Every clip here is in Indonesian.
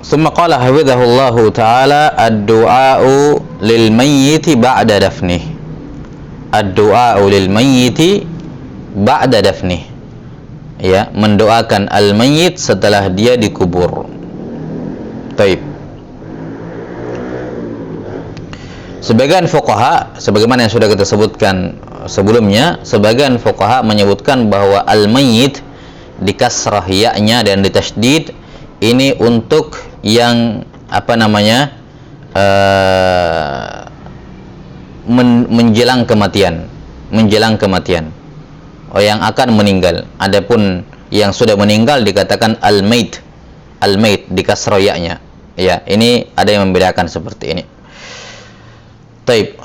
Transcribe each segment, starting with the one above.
Summa qala hafizahullahu ta'ala ad-du'a'u lil mayyiti ba'da dafnih. Ad-du'a'u lil mayyiti ba'da dafnih. Ya, mendoakan al-mayyit setelah dia dikubur. Taib. Sebagian fuqaha, sebagaimana yang sudah kita sebutkan sebelumnya, sebagian fuqaha menyebutkan bahwa al-mayyit di kasrah ya-nya dan di tasydid ini untuk yang menjelang kematian, yang akan meninggal. Adapun yang sudah meninggal dikatakan al-mait di kasrah ya-nya. Ya, ini ada yang membedakan seperti ini. Taib.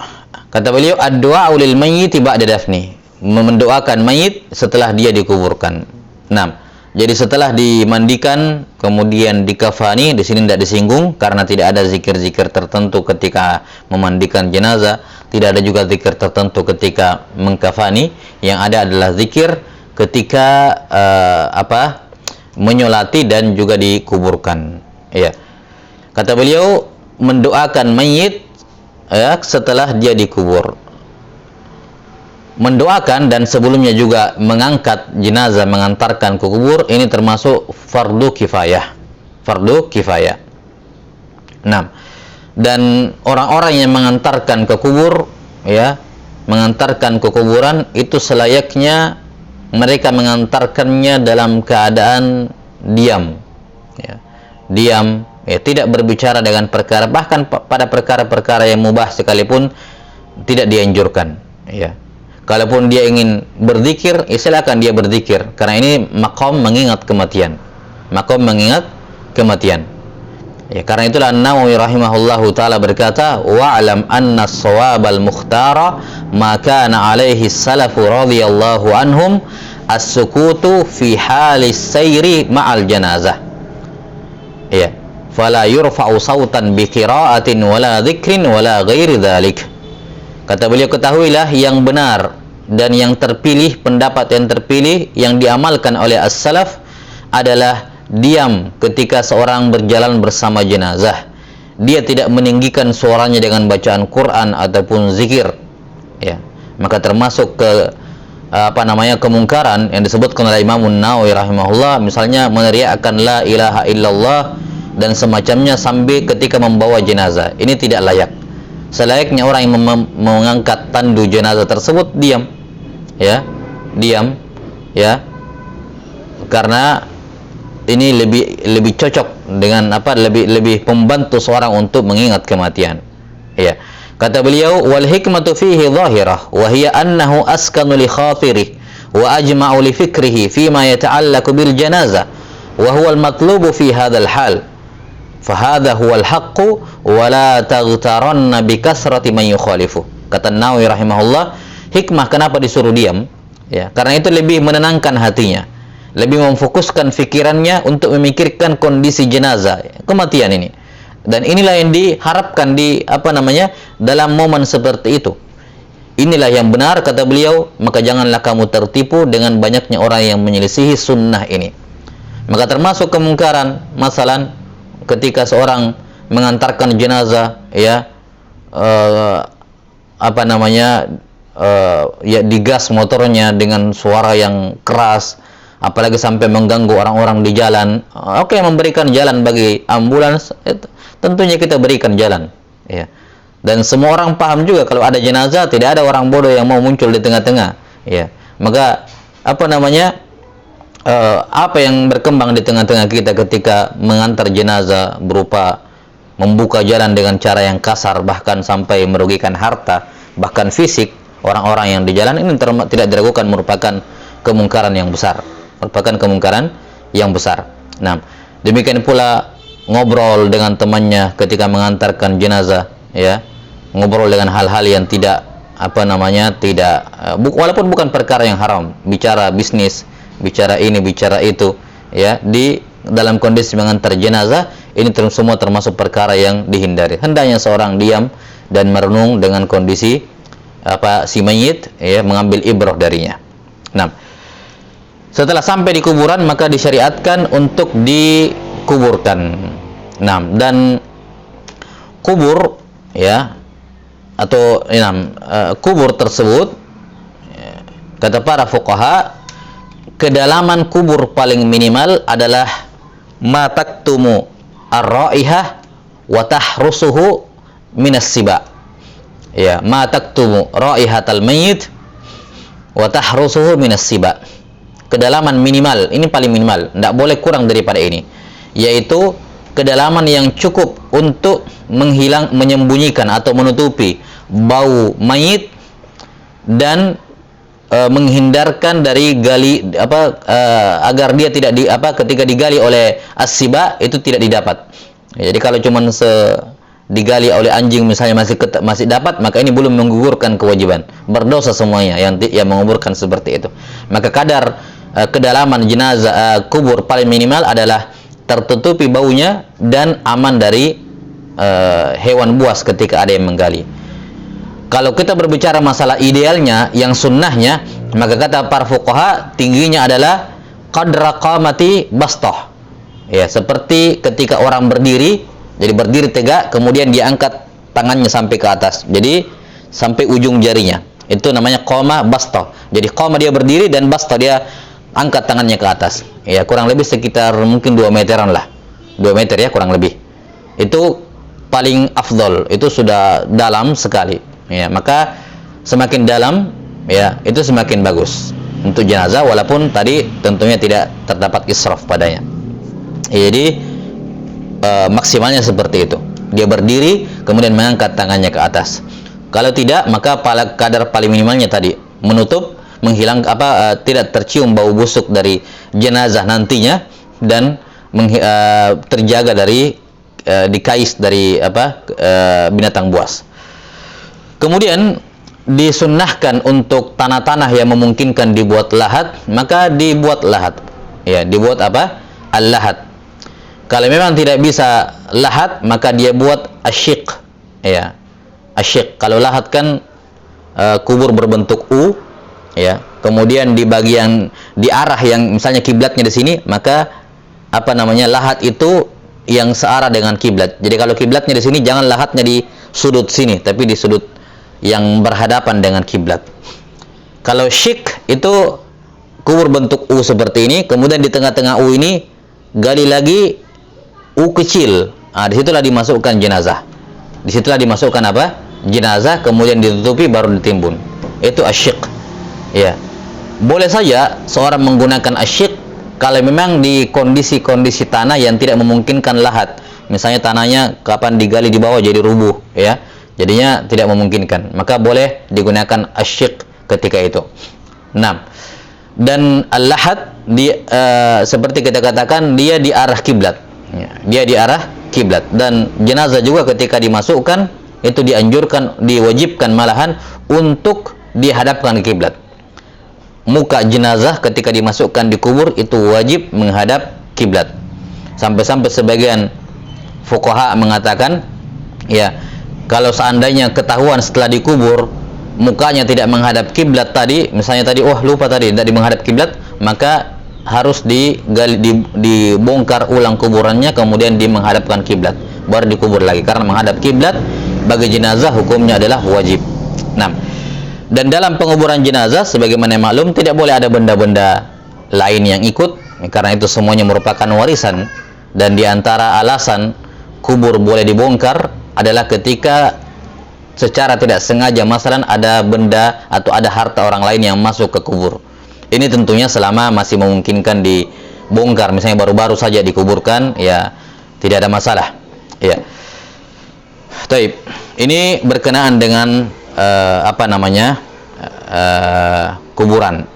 Kata beliau ad-du'a lil mayyit ba'da dafni, mendoakan mayit setelah dia dikuburkan. 6. Jadi setelah dimandikan kemudian dikafani, di sini tidak disinggung karena tidak ada zikir-zikir tertentu ketika memandikan jenazah, tidak ada juga zikir tertentu ketika mengkafani. Yang ada adalah zikir ketika menyolati dan juga dikuburkan. Ya. Kata beliau mendoakan mayit ya setelah dia dikubur. Mendoakan dan sebelumnya juga mengangkat jenazah, mengantarkan ke kubur, ini termasuk fardu kifayah. 6. Dan orang-orang yang mengantarkan ke kubur, ya, mengantarkan ke kuburan itu selayaknya mereka mengantarkannya dalam keadaan diam, ya. Diam, ya, tidak berbicara dengan perkara, bahkan pada perkara-perkara yang mubah sekalipun tidak dianjurkan, ya. Kalaupun dia ingin berzikir, silakan dia berzikir, karena ini maqam mengingat kematian. Ya, karena itulah An-Nawawi rahimahullahu taala berkata, wa'lam anna as-shawabal mukhtara ma kana alaihi salafu radhiyallahu anhum as-sukutu fi halis sayri ma'al janazah. Ya, fala yurfa'u sautan bi qira'atin wala dzikrin wala ghairi dzalik. Kata beliau, ketahuilah yang benar dan yang terpilih, pendapat yang terpilih yang diamalkan oleh as-salaf adalah diam ketika seorang berjalan bersama jenazah. Dia tidak meninggikan suaranya dengan bacaan Quran ataupun zikir, ya. Maka termasuk ke kemungkaran yang disebutkan oleh Imam An-Nawawi rahimahullah, misalnya meneriakkan la ilaha illallah dan semacamnya sambil ketika membawa jenazah. Ini tidak layak. Selayaknya orang yang mengangkat tandu jenazah tersebut diam, ya, karena ini lebih cocok dengan lebih membantu seorang untuk mengingat kematian, ya. Kata beliau, wal hikmatu fihi zahirah wa hiya annahu askanu li khatirihi wa ajma'u li fikrihi fima yata'allaqu bil janazah wa huwa al matlubu fi hadzal hal. Fahadha huwal haqqu wa la taghtaranna bi kasrati man yukhalifu. Kata Nawawi rahimahullah, hikmah kenapa disuruh diam, ya, karena itu lebih menenangkan hatinya, lebih memfokuskan fikirannya untuk memikirkan kondisi jenazah, kematian ini. Dan inilah yang diharapkan dalam momen seperti itu. Inilah yang benar, kata beliau, maka janganlah kamu tertipu dengan banyaknya orang yang menyelisihi sunnah ini. Maka termasuk kemungkaran masalah ketika seorang mengantarkan jenazah, ya, digas motornya dengan suara yang keras, apalagi sampai mengganggu orang-orang di jalan. Oke, memberikan jalan bagi ambulans, tentunya kita berikan jalan, ya. Dan semua orang paham juga kalau ada jenazah tidak ada orang bodoh yang mau muncul di tengah-tengah, ya. Maka apa yang berkembang di tengah-tengah kita ketika mengantar jenazah berupa membuka jalan dengan cara yang kasar, bahkan sampai merugikan harta, bahkan fisik orang-orang yang di jalan, ini tidak diragukan merupakan kemungkaran yang besar. Nah, demikian pula ngobrol dengan temannya ketika mengantarkan jenazah, ya, ngobrol dengan hal-hal yang walaupun bukan perkara yang haram, bicara bisnis, bicara ini, bicara itu, ya, di dalam kondisi mengantar jenazah, ini semua termasuk perkara yang dihindari. Hendaknya seorang diam dan merenung dengan kondisi si mayit, ya, mengambil ibrah darinya. Nah, setelah sampai di kuburan maka disyariatkan untuk dikuburkan, Nah, dan kubur ya atau kubur tersebut, kata para fuqaha, kedalaman kubur paling minimal adalah ma taktumu ar-raihah wa tahrusuhu minas siba. Ya, ma taktumu raihatal mayyit wa tahrusuhu minas siba. Kedalaman minimal, ini paling minimal, tidak boleh kurang daripada ini, yaitu kedalaman yang cukup untuk menyembunyikan atau menutupi bau mayit dan menghindarkan dari gali agar dia tidak ketika digali oleh as-siba itu tidak didapat. Jadi kalau cuman digali oleh anjing misalnya masih dapat, maka ini belum menggugurkan kewajiban, berdosa semuanya yang menguburkan seperti itu. Maka kadar kedalaman jenazah kubur paling minimal adalah tertutupi baunya dan aman dari hewan buas ketika ada yang menggali. Kalau kita berbicara masalah idealnya, yang sunnahnya, maka kata para fuqaha, tingginya adalah qadra qamati bastah. Ya, seperti ketika orang berdiri, jadi berdiri tegak, kemudian dia angkat tangannya sampai ke atas, jadi sampai ujung jarinya. Itu namanya qamah bastah. Jadi qamah dia berdiri dan bastah dia angkat tangannya ke atas. Ya, kurang lebih sekitar mungkin 2 meteran lah. 2 meter ya kurang lebih. Itu paling afdol, itu sudah dalam sekali. Ya, maka semakin dalam ya itu semakin bagus untuk jenazah, walaupun tadi tentunya tidak terdapat israf padanya. Ya, jadi maksimalnya seperti itu. Dia berdiri kemudian mengangkat tangannya ke atas. Kalau tidak, maka kadar paling minimalnya tadi menutup, menghilang tidak tercium bau busuk dari jenazah nantinya, dan terjaga dari dikais dari binatang buas. Kemudian disunnahkan untuk tanah-tanah yang memungkinkan dibuat lahat, maka dibuat lahat. Ya, dibuat apa? Al-lahat. Kalau memang tidak bisa lahat, maka dia buat asyiq. Ya, asyiq. Kalau lahat kan kubur berbentuk U, ya. Kemudian di bagian di arah yang misalnya kiblatnya di sini, maka lahat itu yang searah dengan kiblat. Jadi kalau kiblatnya di sini, jangan lahatnya di sudut sini, tapi di sudut yang berhadapan dengan kiblat. Kalau syik itu kubur bentuk U seperti ini, kemudian di tengah-tengah U ini gali lagi U kecil. Disitulah dimasukkan jenazah. Disitulah dimasukkan jenazah, kemudian ditutupi baru ditimbun. Itu asyik. Ya, boleh saja seorang menggunakan asyik kalau memang di kondisi-kondisi tanah yang tidak memungkinkan lahat. Misalnya tanahnya kapan digali di bawah jadi rubuh, ya. Jadinya tidak memungkinkan, maka boleh digunakan asyik ketika itu. Nah, dan al-lahat seperti kita katakan dia di arah kiblat. Ya, dia di arah kiblat, dan jenazah juga ketika dimasukkan itu dianjurkan, diwajibkan malahan untuk dihadapkan ke kiblat. Muka jenazah ketika dimasukkan di kubur itu wajib menghadap kiblat. Sampai-sampai sebagian fuqaha mengatakan, ya, kalau seandainya ketahuan setelah dikubur mukanya tidak menghadap kiblat tadi, misalnya tadi lupa tadi tidak menghadap kiblat, maka harus dibongkar ulang kuburannya, kemudian menghadapkan kiblat, baru dikubur lagi, karena menghadap kiblat bagi jenazah hukumnya adalah wajib. Nah, dan dalam penguburan jenazah sebagaimana maklum tidak boleh ada benda-benda lain yang ikut, karena itu semuanya merupakan warisan. Dan diantara alasan kubur boleh dibongkar adalah ketika secara tidak sengaja masalah ada benda atau ada harta orang lain yang masuk ke kubur. Ini tentunya selama masih memungkinkan dibongkar, misalnya baru-baru saja dikuburkan, ya tidak ada masalah. Ya. Taib. Ini berkenaan dengan kuburan,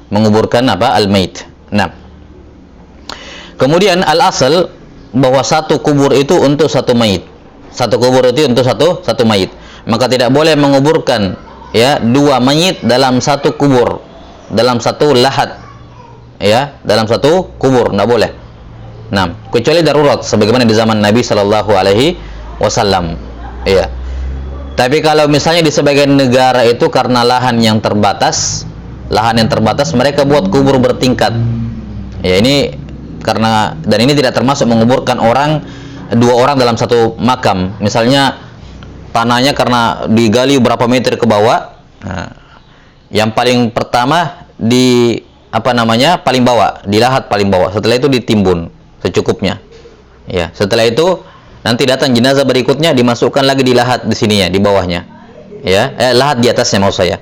menguburkan al-mayit. Nah, kemudian al-asal bahwa satu kubur itu untuk satu mayit. Satu kubur itu untuk satu mayit. Maka tidak boleh menguburkan ya 2 mayit dalam satu kubur, dalam satu lahat. Ya, dalam satu kubur tidak boleh. Nah, kecuali darurat sebagaimana di zaman Nabi sallallahu alaihi wasallam. Ya. Tapi kalau misalnya di sebagian negara itu karena lahan yang terbatas, mereka buat kubur bertingkat. Ya, ini karena dan ini tidak termasuk menguburkan dua orang dalam satu makam. Misalnya tanahnya karena digali berapa meter ke bawah. Nah, yang paling pertama paling bawah, dilahat paling bawah. Setelah itu ditimbun secukupnya. Ya, setelah itu nanti datang jenazah berikutnya dimasukkan lagi di lahat di sininya, di bawahnya. Ya, lahat di atasnya mau saya.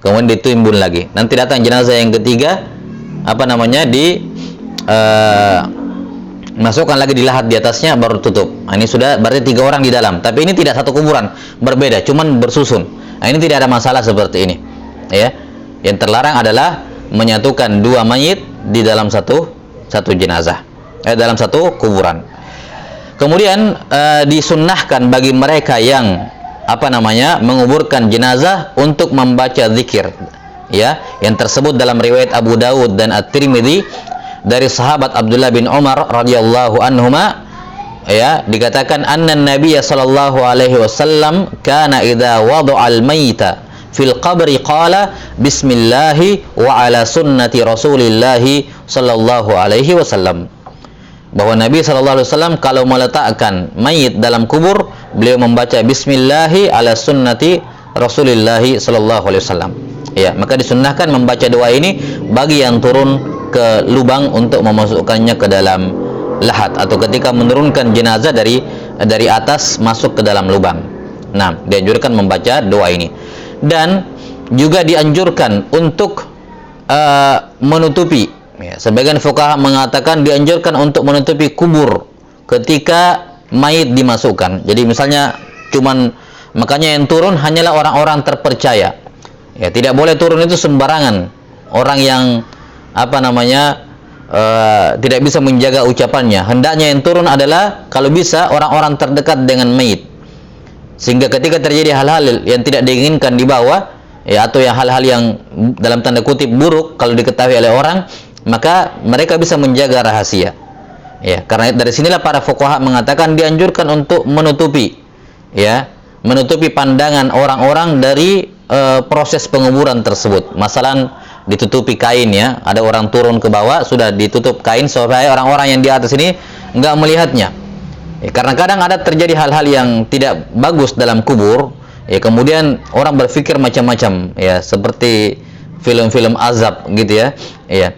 Kemudian ditimbun lagi. Nanti datang jenazah yang ketiga masukkan lagi di lahat di atasnya baru tutup. Nah, ini sudah berarti 3 orang di dalam. Tapi ini tidak satu kuburan, berbeda, cuman bersusun. Nah, ini tidak ada masalah seperti ini. Ya. Yang terlarang adalah menyatukan 2 mayit di dalam satu jenazah. Dalam satu kuburan. Kemudian disunnahkan bagi mereka yang menguburkan jenazah untuk membaca zikir, ya, yang tersebut dalam riwayat Abu Dawud dan At-Tirmidzi dari sahabat Abdullah bin Umar radhiyallahu anhuma, ya, dikatakan anna Nabiy sallallahu alaihi wasallam kana idza wada'a al-mayyita fil qabri qala bismillahi wa ala sunnati Rasulillah sallallahu alaihi wasallam. Bahwa Nabi SAW kalau meletakkan mayit dalam kubur, beliau membaca Bismillahi ala sunnati Rasulillah SAW. Ya, maka disunnahkan membaca doa ini bagi yang turun ke lubang untuk memasukkannya ke dalam lahat, atau ketika menurunkan jenazah dari atas masuk ke dalam lubang. Nah, dianjurkan membaca doa ini. Dan juga dianjurkan untuk menutupi. Ya, sebagian fuqaha mengatakan dianjurkan untuk menutupi kubur ketika mayit dimasukkan. Jadi misalnya makanya yang turun hanyalah orang-orang terpercaya. Ya, tidak boleh turun itu sembarangan. Orang yang tidak bisa menjaga ucapannya. Hendaknya yang turun adalah kalau bisa orang-orang terdekat dengan mayit. Sehingga ketika terjadi hal-hal yang tidak diinginkan di bawah, ya, atau yang hal-hal yang dalam tanda kutip buruk kalau diketahui oleh orang, maka mereka bisa menjaga rahasia. Ya, karena dari sinilah para fuqaha mengatakan dianjurkan untuk menutupi pandangan orang-orang dari proses penguburan tersebut. Masalan ditutupi kain, ya, ada orang turun ke bawah sudah ditutup kain supaya orang-orang yang di atas ini enggak melihatnya. Ya, karena kadang ada terjadi hal-hal yang tidak bagus dalam kubur, ya, kemudian orang berpikir macam-macam, ya, seperti film-film azab gitu, ya. Ya.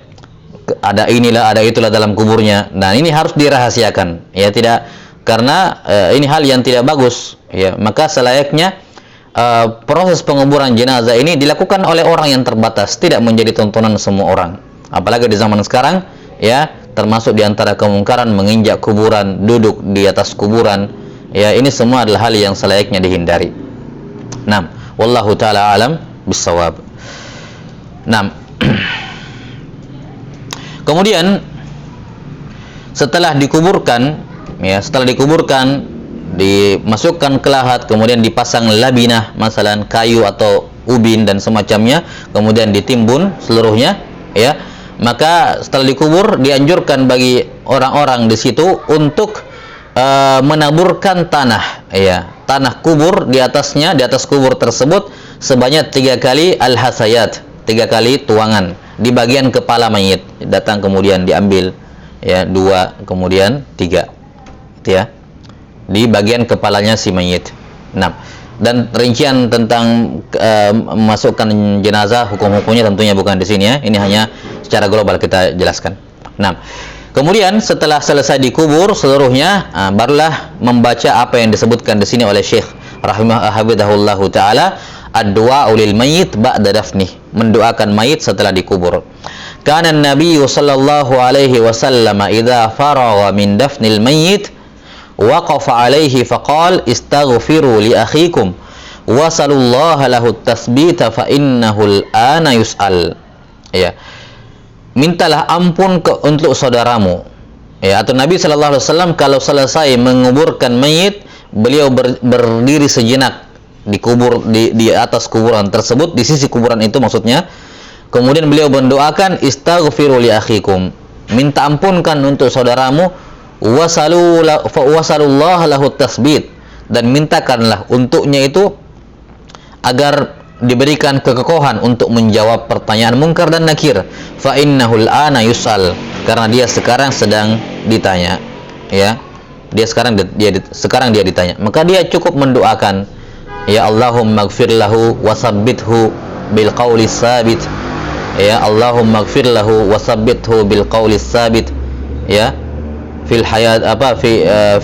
Ada inilah, ada itulah dalam kuburnya. Nah, ini harus dirahasiakan, ya, tidak, karena ini hal yang tidak bagus, ya. Maka selayaknya proses penguburan jenazah ini dilakukan oleh orang yang terbatas, tidak menjadi tontonan semua orang. Apalagi di zaman sekarang, ya, termasuk di antara kemungkaran menginjak kuburan, duduk di atas kuburan, ya, ini semua adalah hal yang selayaknya dihindari. Nah, wallahu taala alam bissawab. Nah, kemudian setelah dikuburkan, dimasukkan ke lahat, kemudian dipasang labinah, masalan kayu atau ubin dan semacamnya, kemudian ditimbun seluruhnya, ya. Maka setelah dikubur dianjurkan bagi orang-orang di situ untuk menaburkan tanah, ya, tanah kubur di atasnya, di atas kubur tersebut sebanyak 3 kali al-hasayat, 3 kali tuangan di bagian kepala mayit. Datang kemudian diambil, ya, 2, kemudian 3, gitu, ya, di bagian kepalanya si mayit. Nah, dan rincian tentang memasukkan jenazah, hukum-hukumnya tentunya bukan di sini, ya. Ini hanya secara global kita jelaskan. Nah, kemudian setelah selesai dikubur seluruhnya, barulah membaca apa yang disebutkan di sini oleh Syekh rahimahullahu taala, ad-du'a lil mayyit ba'da dafnih, mendoakan mayit setelah dikubur. Kana an-nabiy sallallahu alaihi wasallam idza faragha min dafnil mayyit waqafa alaihi faqala istaghfiru li akhikum wasalullaha lahu at-tasbita fa innahu al-ana yus'al. Ya. Mintalah ampun untuk saudaramu. Ya, atau Nabi sallallahu alaihi wasallam kalau selesai menguburkan mayit, beliau berdiri sejenak di atas kuburan tersebut, di sisi kuburan itu maksudnya. Kemudian beliau mendoakan istaghfiru li akhikum, minta ampunkan untuk saudaramu, wasallallahu lahu tasbit, dan mintakanlah untuknya itu agar diberikan kekokohan untuk menjawab pertanyaan munkar dan nakir. Fa innahul ana yus'al, karena dia sekarang sedang ditanya, ya. Sekarang dia ditanya, maka dia cukup mendoakan, ya Allahumma ighfir lahu wasabbithu bil qawli sabit, ya Allahumma ighfir lahu wasabbithu bil qawli sabit, ya, fil hayat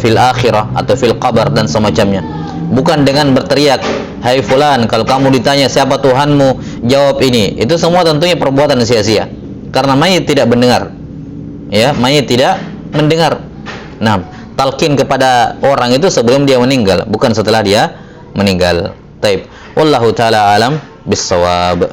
fil akhirah atau fil qabr dan semacamnya. Bukan dengan berteriak, hai fulan, kalau kamu ditanya siapa Tuhanmu, jawab ini. Itu semua tentunya perbuatan sia-sia, karena mayit tidak mendengar, ya, mayit tidak mendengar. Nah, talqin kepada orang itu sebelum dia meninggal, bukan setelah dia meninggal. Taib. Wallahu taala alam bissawab.